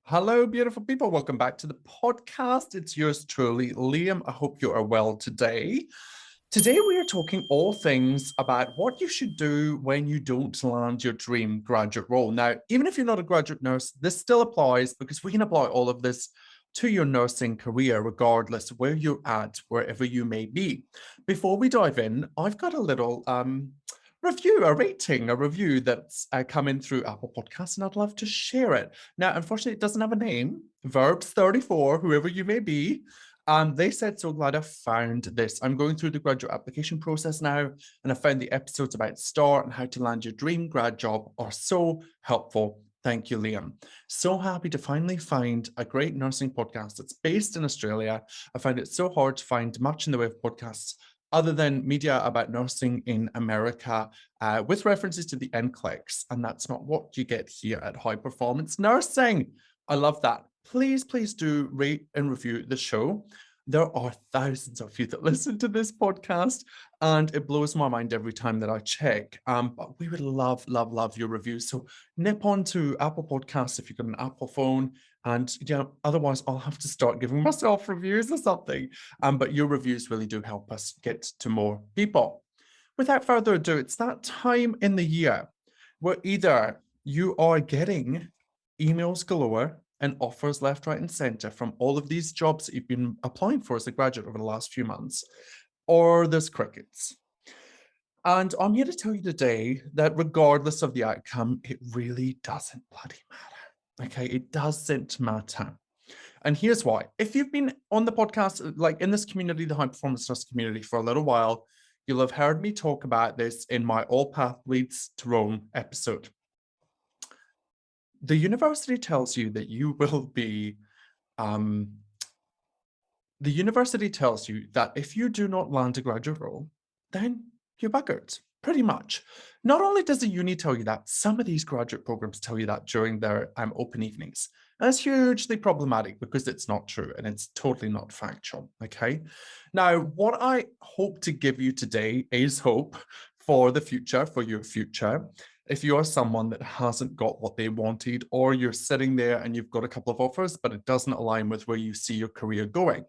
Hello, beautiful people. Welcome back to the podcast. It's yours truly, Liam. I hope you are well today. Today, we are talking all things about what you should do when you don't land your dream graduate role. Now, even if you're not a graduate nurse, this still applies because we can apply all of this to your nursing career, regardless of where you're at, wherever you may be. Before we dive in, I've got a little review, a review that's come in through Apple Podcasts, and I'd love to share it. Now, unfortunately, it doesn't have a name. Verbs 34, whoever you may be. They said, so glad I found this. I'm going through the graduate application process now, and I found the episodes about STAR and how to land your dream grad job are so helpful. Thank you, Liam. So happy to finally find a great nursing podcast that's based in Australia. I find it so hard to find much in the way of podcasts other than media about nursing in America, with references to the NCLEX, and that's not what you get here at High Performance Nursing. I love that. Please do rate and review the show. There are thousands of you that listen to this podcast, and it blows my mind every time that I check. But we would love your reviews. So nip on to Apple Podcasts if you've got an Apple phone, and otherwise I'll have to start giving myself reviews or something. But your reviews really do help us get to more people. Without further ado, it's that time in the year where either you are getting emails galore and offers left, right, and center from all of these jobs that you've been applying for as a graduate over the last few months, or there's crickets. And I'm here to tell you today that regardless of the outcome, it really doesn't bloody matter. Okay, it doesn't matter. And here's why. If you've been on the podcast, like in this community, the high performance nurse community, for a little while, you'll have heard me talk about this in my All Path Leads to Rome episode. The university tells you that you will be, the university tells you that if you do not land a graduate role, then you're buggered, pretty much. Not only does the uni tell you that, some of these graduate programs tell you that during their open evenings. And it's hugely problematic because it's not true and it's totally not factual, okay? Now, what I hope to give you today is hope for the future, for your future. If you are someone that hasn't got what they wanted, or you're sitting there and you've got a couple of offers, but it doesn't align with where you see your career going,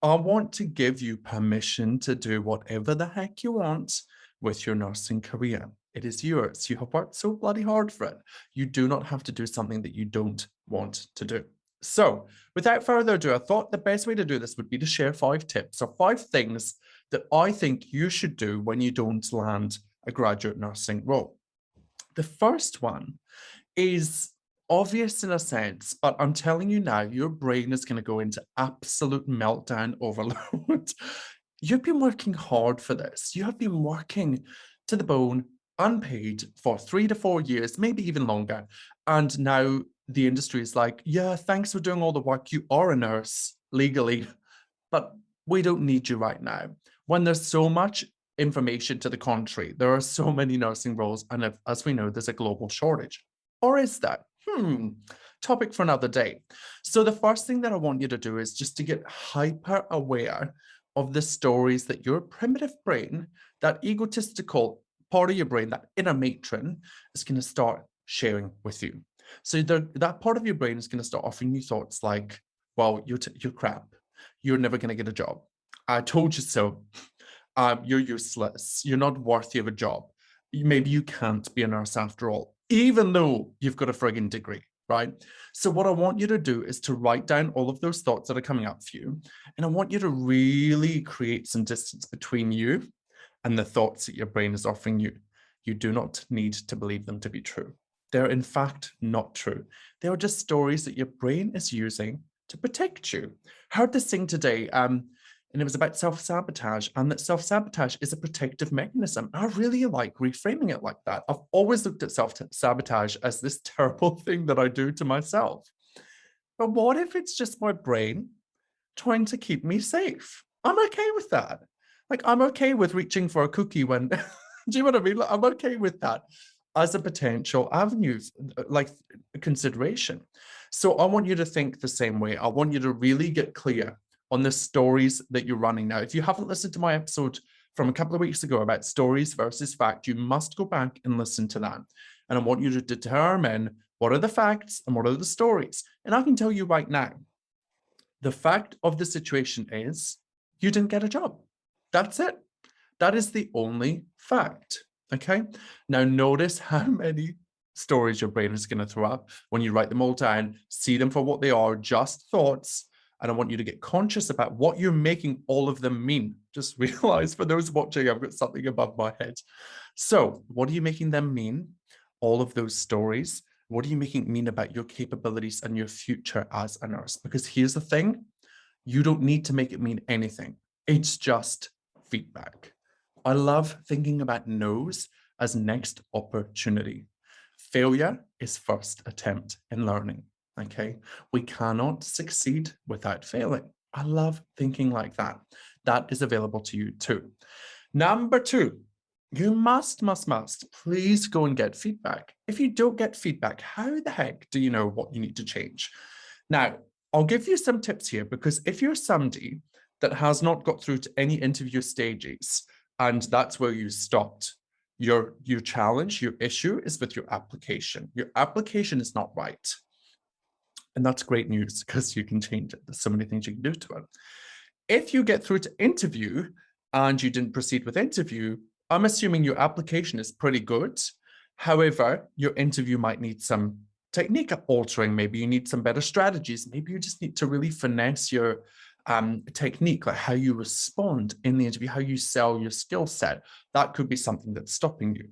I want to give you permission to do whatever the heck you want with your nursing career. It is yours. You have worked so bloody hard for it. You do not have to do something that you don't want to do. So without further ado, I thought the best way to do this would be to share 5 tips or 5 things that I think you should do when you don't land a graduate nursing role. The first one is obvious in a sense, but I'm telling you now, your brain is going to go into absolute meltdown overload. You've been working hard for this. You have been working to the bone, unpaid for 3 to 4 years, maybe even longer. And now the industry is like, yeah, thanks for doing all the work. You are a nurse legally, but we don't need you right now. When there's so much information to the contrary, there are so many nursing roles, and as we know, there's a global shortage. Or is that? Topic for another day. So the first thing that I want you to do is just to get hyper aware of the stories that your primitive brain, that egotistical part of your brain, that inner matron, is going to start sharing with you. So that part of your brain is going to start offering you thoughts like, well, you're crap. You're never going to get a job. I told you so. You're useless. You're not worthy of a job. Maybe you can't be a nurse after all, even though you've got a frigging degree, right? So what I want you to do is to write down all of those thoughts that are coming up for you. And I want you to really create some distance between you and the thoughts that your brain is offering you. You do not need to believe them to be true. They're in fact not true. They are just stories that your brain is using to protect you. Heard this thing today, and it was about self-sabotage, and that self-sabotage is a protective mechanism. I really like reframing it like that. I've always looked at self-sabotage as this terrible thing that I do to myself. But what if it's just my brain trying to keep me safe? I'm okay with that. Like, I'm okay with reaching for a cookie when, do you know what I mean? Like, I'm okay with that as a potential avenue, like consideration. So I want you to think the same way. I want you to really get clear on the stories that you're running now. If you haven't listened to my episode from a couple of weeks ago about stories versus fact, you must go back and listen to that. And I want you to determine what are the facts and what are the stories. And I can tell you right now, the fact of the situation is you didn't get a job. That's it. That is the only fact. Okay. Now, notice how many stories your brain is going to throw up when you write them all down, see them for what they are, just thoughts. And I want you to get conscious about what you're making all of them mean. Just realize for those watching, I've got something above my head. So, what are you making them mean? All of those stories. What are you making it mean about your capabilities and your future as a nurse? Because here's the thing, you don't need to make it mean anything. It's just feedback. I love thinking about no's as next opportunity. Failure is first attempt in learning, okay? We cannot succeed without failing. I love thinking like that. That is available to you too. Number two, you must please go and get feedback. If you don't get feedback, how the heck do you know what you need to change? Now, I'll give you some tips here, because if you're somebody that has not got through to any interview stages, and that's where you stopped, your challenge, your issue is with your application. Your application is not right. And that's great news, because you can change it. There's so many things you can do to it. If you get through to interview and you didn't proceed with interview, I'm assuming your application is pretty good. However, your interview might need some technique altering. Maybe you need some better strategies. Maybe you just need to really finesse your technique, like how you respond in the interview, how you sell your skill set. That could be something that's stopping you.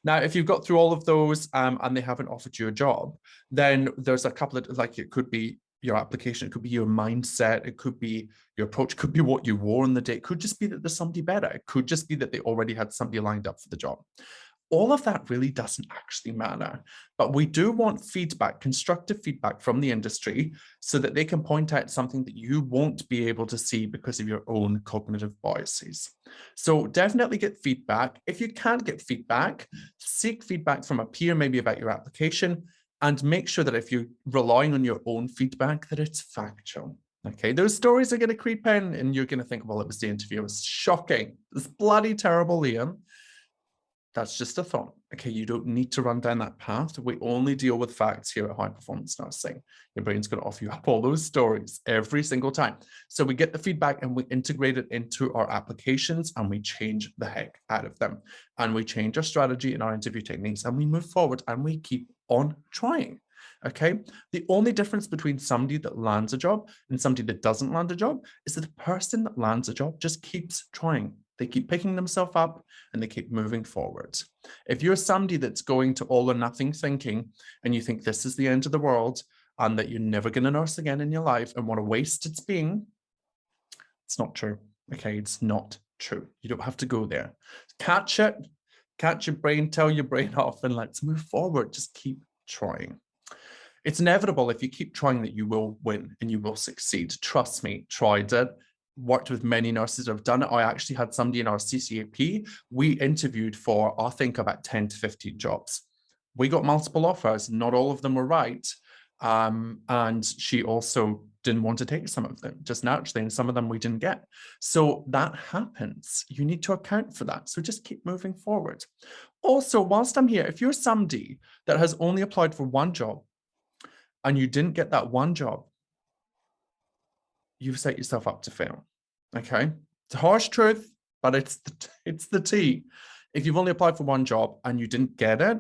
Now, if you've got through all of those and they haven't offered you a job, then there's a couple of, like, it could be your application, it could be your mindset, it could be your approach, it could be what you wore on the day, it could just be that there's somebody better, it could just be that they already had somebody lined up for the job. All of that really doesn't actually matter, but we do want feedback, constructive feedback from the industry, so that they can point out something that you won't be able to see because of your own cognitive biases. So definitely get feedback. If you can't get feedback, seek feedback from a peer, maybe about your application, and make sure that if you're relying on your own feedback, that it's factual. Okay, those stories are going to creep in and you're going to think, well, it was the interview. It was shocking. It's bloody terrible, Liam. That's just a thought. Okay, you don't need to run down that path. We only deal with facts here at High Performance Nursing. Your brain's going to offer you up all those stories every single time. So we get the feedback and we integrate it into our applications and we change the heck out of them. And we change our strategy and our interview techniques and we move forward and we keep on trying. Okay, the only difference between somebody that lands a job and somebody that doesn't land a job is that the person that lands a job just keeps trying. They keep picking themselves up and they keep moving forward. If you're somebody that's going to all or nothing thinking and you think this is the end of the world and that you're never going to nurse again in your life and what a waste it's been, it's not true. Okay, it's not true. You don't have to go there. Catch it, catch your brain, tell your brain off, and let's move forward. Just keep trying. It's inevitable if you keep trying that you will win and you will succeed. Trust me, tried it. Worked with many nurses that have done it. I actually had somebody in our GCLP. We interviewed for, I think, about 10 to 15 jobs. We got multiple offers. Not all of them were right. And she also didn't want to take some of them, just naturally, and some of them we didn't get. So that happens. You need to account for that. So just keep moving forward. Also, whilst I'm here, if you're somebody that has only applied for one job and you didn't get that one job, you've set yourself up to fail. Okay, it's a harsh truth, but it's the tea. If you've only applied for one job and you didn't get it,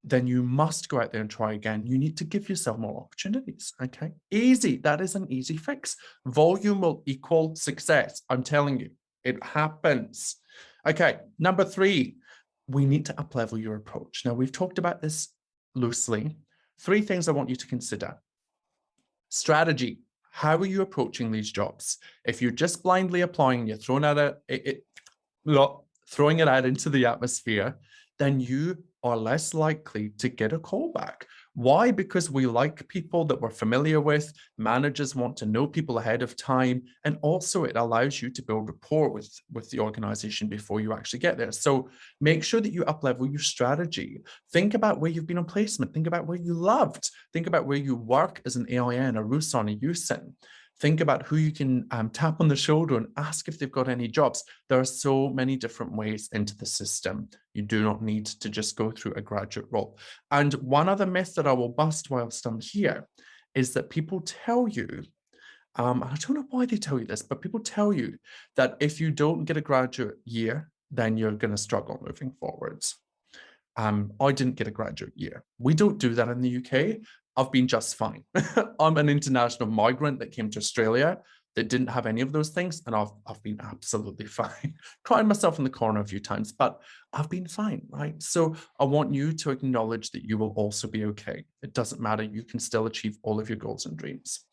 then you must go out there and try again. You need to give yourself more opportunities. Okay, easy. That is an easy fix. Volume will equal success. I'm telling you, it happens. Okay, number 3, we need to up-level your approach. Now, we've talked about this loosely. 3 things I want you to consider. Strategy. How are you approaching these jobs? If you're just blindly applying, you're throwing it out into the atmosphere, then you are less likely to get a call back. Why? Because we like people that we're familiar with. Managers want to know people ahead of time. And also it allows you to build rapport with the organization before you actually get there. So make sure that you up-level your strategy. Think about where you've been on placement. Think about where you loved. Think about where you work as an AIN, a RUSON, a USIN. Think about who you can tap on the shoulder and ask if they've got any jobs. There are so many different ways into the system. You do not need to just go through a graduate role. And one other myth that I will bust whilst I'm here is that people tell you, I don't know why they tell you this, but people tell you that if you don't get a graduate year, then you're going to struggle moving forwards. I didn't get a graduate year. We don't do that in the UK. I've been just fine. I'm an international migrant that came to Australia that didn't have any of those things, and I've been absolutely fine. Crying myself in the corner a few times, but I've been fine, right? So I want you to acknowledge that you will also be okay. It doesn't matter. You can still achieve all of your goals and dreams.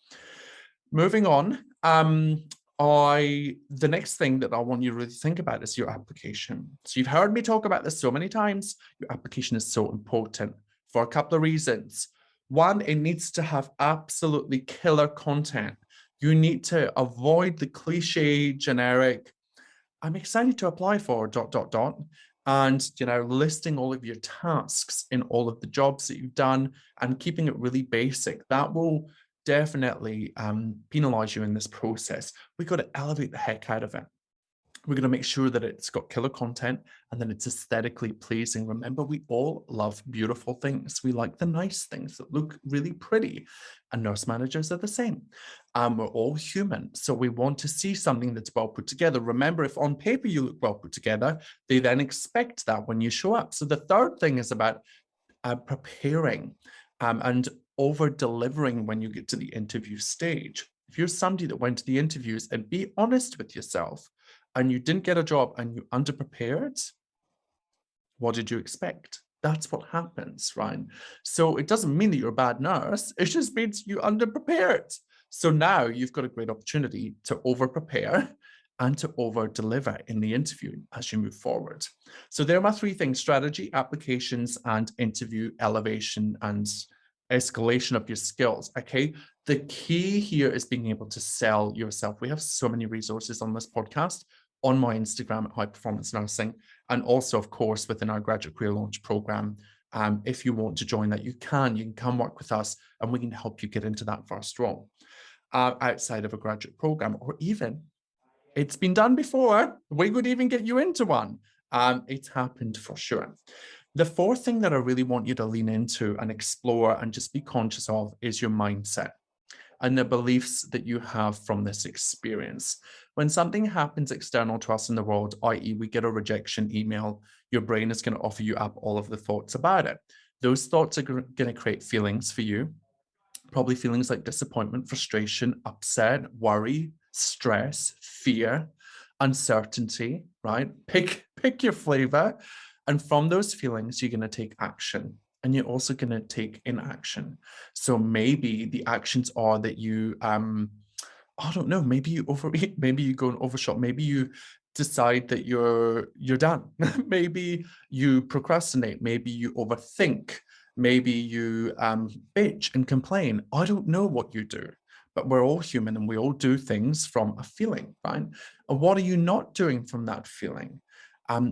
Moving on, the next thing that I want you to really think about is your application. So you've heard me talk about this so many times. Your application is so important for a couple of reasons. One, it needs to have absolutely killer content. You need to avoid the cliche, generic, I'm excited to apply for ... And, listing all of your tasks in all of the jobs that you've done and keeping it really basic. That will definitely penalize you in this process. We've got to elevate the heck out of it. We're going to make sure that it's got killer content and then it's aesthetically pleasing. Remember, we all love beautiful things. We like the nice things that look really pretty. And nurse managers are the same. We're all human. So we want to see something that's well put together. Remember, if on paper you look well put together, they then expect that when you show up. So the third thing is about preparing and over delivering when you get to the interview stage. If you're somebody that went to the interviews, and be honest with yourself, and you didn't get a job and you underprepared, what did you expect? That's what happens, right? So it doesn't mean that you're a bad nurse. It just means you underprepared. So now you've got a great opportunity to over prepare and to over deliver in the interview as you move forward. So there are my three things: strategy, applications, and interview elevation and escalation of your skills. Okay. The key here is being able to sell yourself. We have so many resources on this podcast, on my Instagram at High Performance Nursing, and also, of course, within our Graduate Career Launch program. If you want to join that, you can come work with us and we can help you get into that first role outside of a graduate program, or even it's been done before. We could even get you into one. It's happened for sure. The fourth thing that I really want you to lean into and explore and just be conscious of is your mindset and the beliefs that you have from this experience. When something happens external to us in the world, i.e. we get a rejection email, your brain is going to offer you up all of the thoughts about it. Those thoughts are going to create feelings for you, probably feelings like disappointment, frustration, upset, worry, stress, fear, uncertainty, right? Pick your flavor. And from those feelings, you're going to take action. And you're also going to take inaction. So maybe the actions are that you, I don't know, maybe you overeat, maybe you go and overshot, maybe you decide that you're done. Maybe you procrastinate, maybe you overthink, maybe you bitch and complain. I don't know what you do, but we're all human and we all do things from a feeling, right? And what are you not doing from that feeling?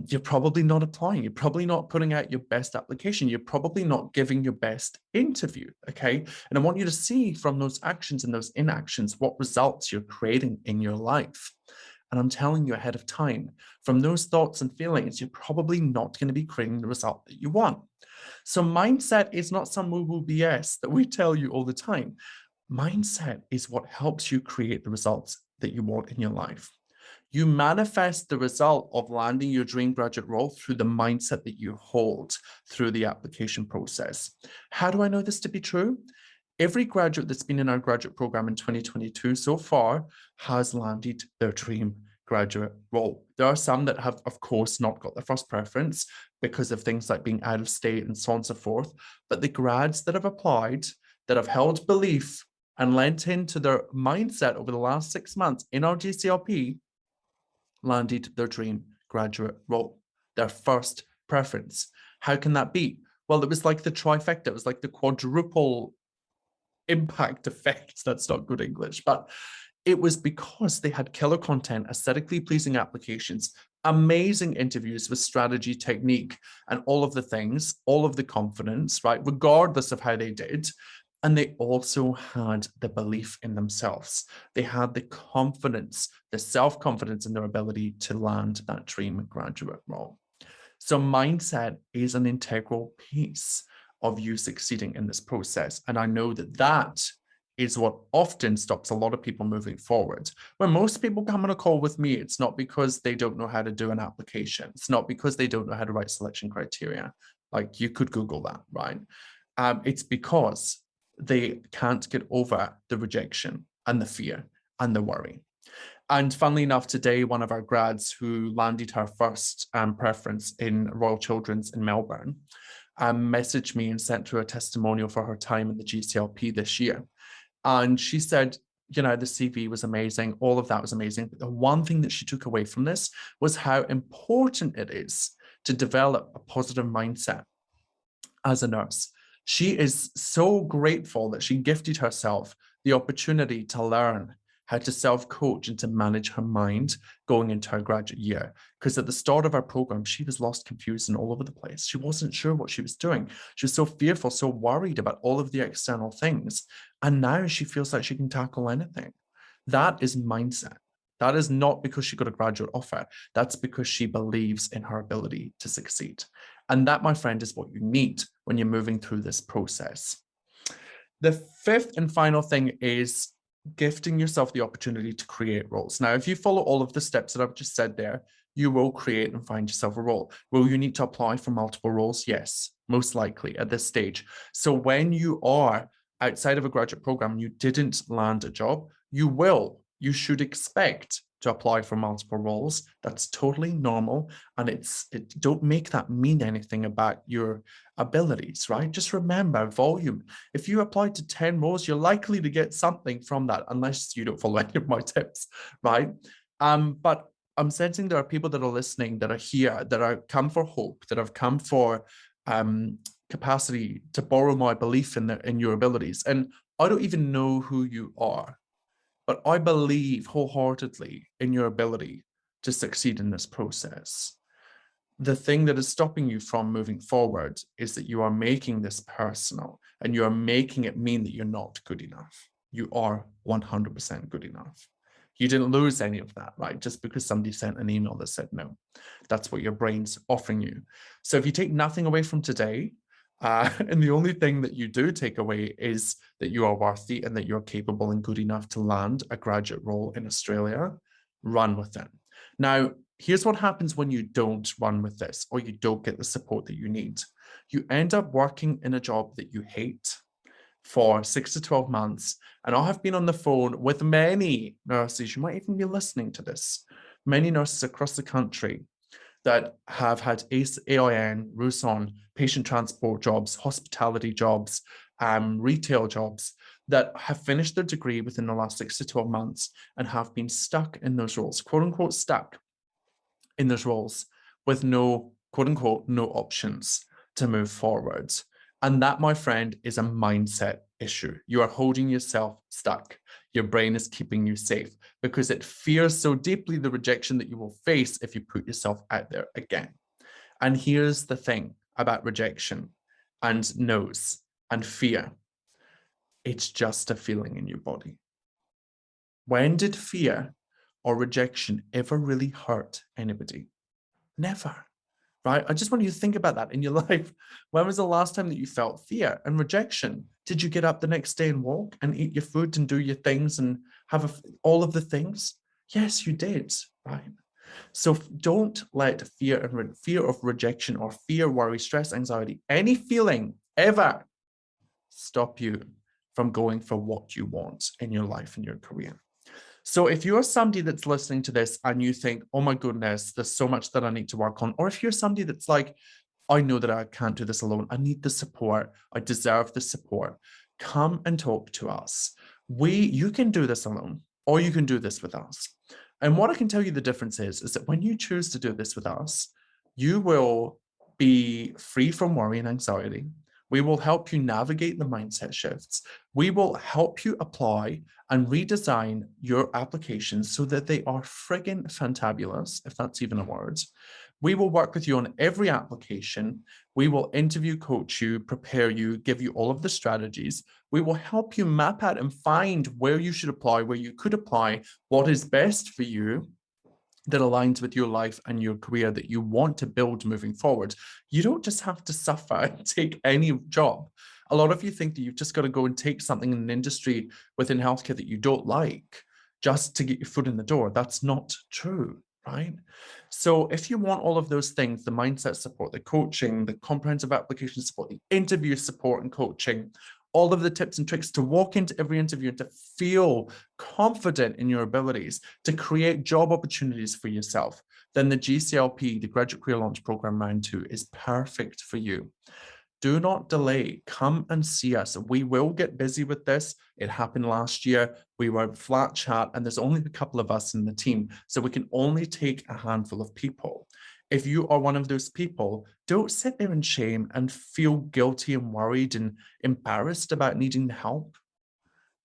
You're probably not applying. You're probably not putting out your best application. You're probably not giving your best interview, okay? And I want you to see from those actions and those inactions what results you're creating in your life. And I'm telling you ahead of time, from those thoughts and feelings, you're probably not going to be creating the result that you want. So mindset is not some woo-woo BS that we tell you all the time. Mindset is what helps you create the results that you want in your life. You manifest the result of landing your dream graduate role through the mindset that you hold through the application process. How do I know this to be true? Every graduate that's been in our graduate program in 2022 so far has landed their dream graduate role. There are some that have, of course, not got their first preference because of things like being out of state and so on and so forth. But the grads that have applied, that have held belief and lent into their mindset over the last 6 months in our GCLP, landed their dream graduate role, their first preference. How can that be? Well, it was like the trifecta. It was like the quadruple impact effect. That's not good English, but it was because they had killer content, aesthetically pleasing applications, amazing interviews with strategy, technique, and all of the things, all of the confidence, right? Regardless of how they did. And they also had the belief in themselves. They had the confidence, the self-confidence in their ability to land that dream graduate role. So mindset is an integral piece of you succeeding in this process. And I know that that is what often stops a lot of people moving forward. When most people come on a call with me, it's not because they don't know how to do an application. It's not because they don't know how to write selection criteria. Like you could Google that, right? It's because they can't get over the rejection and the fear and the worry. And funnily enough, today, one of our grads who landed her first preference in Royal Children's in Melbourne messaged me and sent through a testimonial for her time in the GCLP this year. And she said, you know, the CV was amazing. All of that was amazing. But the one thing that she took away from this was how important it is to develop a positive mindset as a nurse. She is so grateful that she gifted herself the opportunity to learn how to self-coach and to manage her mind going into her graduate year. Because at the start of our program, she was lost, confused, and all over the place. She wasn't sure what she was doing. She was so fearful, so worried about all of the external things. And now she feels like she can tackle anything. That is mindset. That is not because she got a graduate offer. That's because she believes in her ability to succeed. And that, my friend, is what you need when you're moving through this process. The fifth and final thing is gifting yourself the opportunity to create roles. Now, if you follow all of the steps that I've just said there, you will create and find yourself a role. Will you need to apply for multiple roles? Yes, most likely at this stage. So when you are outside of a graduate program, you didn't land a job, you should expect to apply for multiple roles. That's totally normal. And don't make that mean anything about your abilities, right? Just remember volume. If you apply to 10 roles, you're likely to get something from that, unless you don't follow any of my tips, right? But I'm sensing there are people that are listening that are here, that are come for hope, that have come for capacity to borrow my belief in your abilities. And I don't even know who you are, but I believe wholeheartedly in your ability to succeed in this process. The thing that is stopping you from moving forward is that you are making this personal and you are making it mean that you're not good enough. You are 100% good enough. You didn't lose any of that, right? Just because somebody sent an email that said no. That's what your brain's offering you. So if you take nothing away from today, and the only thing that you do take away is that you are worthy and that you're capable and good enough to land a graduate role in Australia, run with it. Now, here's what happens when you don't run with this or you don't get the support that you need. You end up working in a job that you hate for 6 to 12 months. And I have been on the phone with many nurses, you might even be listening to this, many nurses across the country that have had AIN, RUSON, patient transport jobs, hospitality jobs, retail jobs that have finished their degree within the last 6 to 12 months and have been stuck in those roles, quote unquote, stuck in those roles with no, quote unquote, no options to move forward. And that, my friend, is a mindset issue. You are holding yourself stuck. Your brain is keeping you safe because it fears so deeply the rejection that you will face if you put yourself out there again. And here's the thing about rejection and no's and fear. It's just a feeling in your body. When did fear or rejection ever really hurt anybody? Never. Right? I just want you to think about that in your life. When was the last time that you felt fear and rejection? Did you get up the next day and walk and eat your food and do your things and have all of the things? Yes, you did, right? So don't let fear of rejection or fear, worry, stress, anxiety, any feeling ever stop you from going for what you want in your life and your career. So if you're somebody that's listening to this and you think, oh my goodness, there's so much that I need to work on, or if you're somebody that's like, I know that I can't do this alone, I need the support, I deserve the support, come and talk to us. You can do this alone, or you can do this with us. And what I can tell you the difference is that when you choose to do this with us, you will be free from worry and anxiety. We will help you navigate the mindset shifts. We will help you apply and redesign your applications so that they are friggin' fantabulous, if that's even a word. We will work with you on every application. We will interview, coach you, prepare you, give you all of the strategies. We will help you map out and find where you should apply, where you could apply, what is best for you that aligns with your life and your career that you want to build moving forward. You don't just have to suffer and take any job. A lot of you think that you've just got to go and take something in an industry within healthcare that you don't like just to get your foot in the door. That's not true, right? So if you want all of those things, the mindset support, the coaching, the comprehensive application support, the interview support and coaching, all of the tips and tricks to walk into every interview and to feel confident in your abilities, to create job opportunities for yourself, then the GCLP, the Graduate Career Launch Program Round 2, is perfect for you. Do not delay. Come and see us. We will get busy with this. It happened last year. We were flat chat, and there's only a couple of us in the team, so we can only take a handful of people. If you are one of those people, don't sit there in shame and feel guilty and worried and embarrassed about needing the help.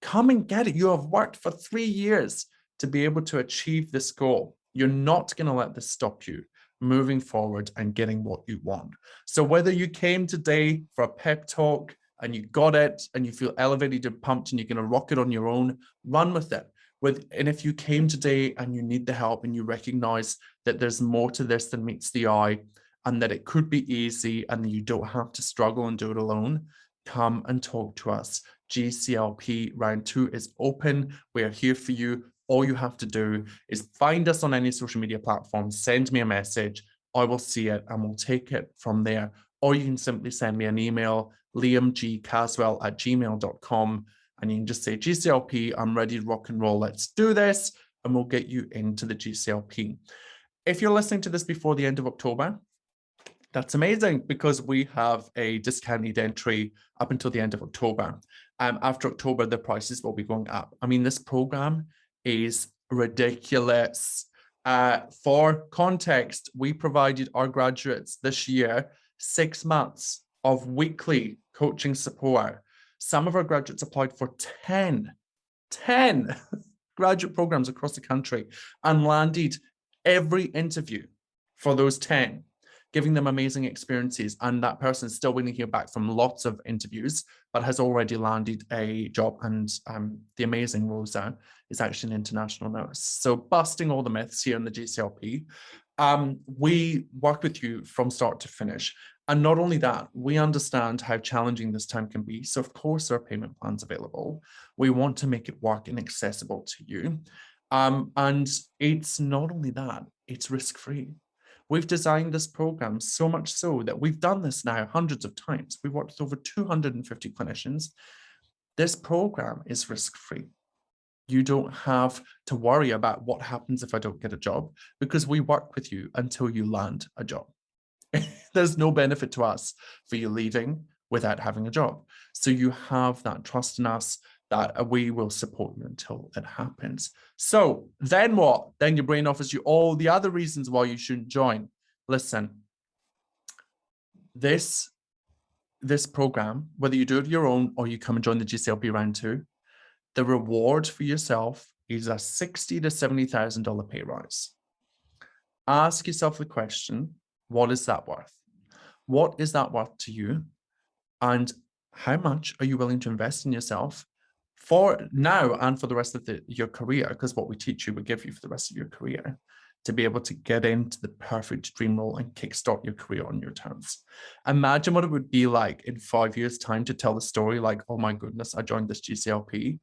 Come and get it. You have worked for 3 years to be able to achieve this goal. You're not going to let this stop you moving forward and getting what you want. So whether you came today for a pep talk and you got it and you feel elevated and pumped and you're going to rock it on your own, run with it. And if you came today and you need the help and you recognize that there's more to this than meets the eye and that it could be easy and you don't have to struggle and do it alone, come and talk to us. GCLP Round 2 is open. We are here for you. All you have to do is find us on any social media platform, send me a message, I will see it and we'll take it from there. Or you can simply send me an email, liamgcaswell@gmail.com, and you can just say, GCLP, I'm ready to rock and roll. Let's do this. And we'll get you into the GCLP. If you're listening to this before the end of October, that's amazing because we have a discounted entry up until the end of October. After October, the prices will be going up. I mean, this program is ridiculous. For context, we provided our graduates this year 6 months of weekly coaching support. Some of our graduates applied for 10 graduate programs across the country and landed every interview for those 10, giving them amazing experiences. And that person is still waiting to hear back from lots of interviews, but has already landed a job. And the amazing Rosa is actually an international nurse. So busting all the myths here in the GCLP. We work with you from start to finish. And not only that, we understand how challenging this time can be. So of course, there are payment plans available. We want to make it work and accessible to you. And it's not only that, it's risk-free. We've designed this program so much so that we've done this now hundreds of times. We've worked with over 250 clinicians. This program is risk-free. You don't have to worry about what happens if I don't get a job because we work with you until you land a job. There's no benefit to us for you leaving without having a job. So you have that trust in us that we will support you until it happens. So then what? Then your brain offers you all the other reasons why you shouldn't join. Listen, this program, whether you do it your own or you come and join the GCLP Round 2, the reward for yourself is a $60,000 to $70,000 pay rise. Ask yourself the question, what is that worth? What is that worth to you? And how much are you willing to invest in yourself for now and for the rest of your career? Because what we teach you, we give you for the rest of your career to be able to get into the perfect dream role and kickstart your career on your terms. Imagine what it would be like in 5 years' time to tell the story like, oh my goodness, I joined this GCLP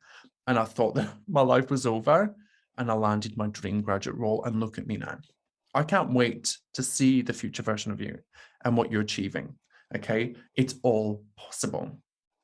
and I thought that my life was over and I landed my dream graduate role and look at me now. I can't wait to see the future version of you and what you're achieving, okay? It's all possible.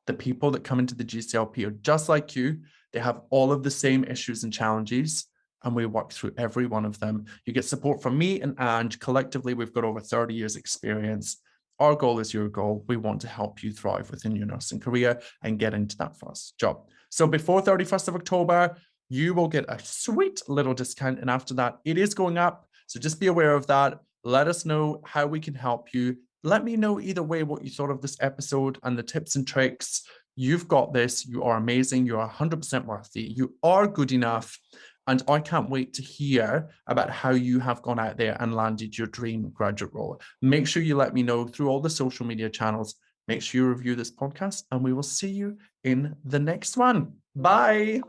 The people that come into the GCLP are just like you. They have all of the same issues and challenges, and we work through every one of them. You get support from me and Ange. Collectively, we've got over 30 years experience. Our goal is your goal. We want to help you thrive within your nursing career and get into that first job. So before 31st of October, you will get a sweet little discount. And after that, it is going up. So just be aware of that. Let us know how we can help you. Let me know either way what you thought of this episode and the tips and tricks. You've got this. You are amazing. You are 100% worthy. You are good enough. And I can't wait to hear about how you have gone out there and landed your dream graduate role. Make sure you let me know through all the social media channels. Make sure you review this podcast, and we will see you in the next one. Bye.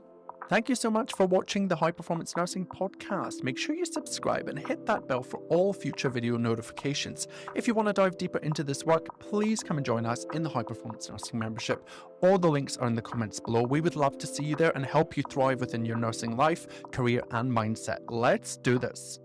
Thank you so much for watching the High Performance Nursing podcast. Make sure you subscribe and hit that bell for all future video notifications. If you want to dive deeper into this work, please come and join us in the High Performance Nursing membership. All the links are in the comments below. We would love to see you there and help you thrive within your nursing life, career, and mindset. Let's do this.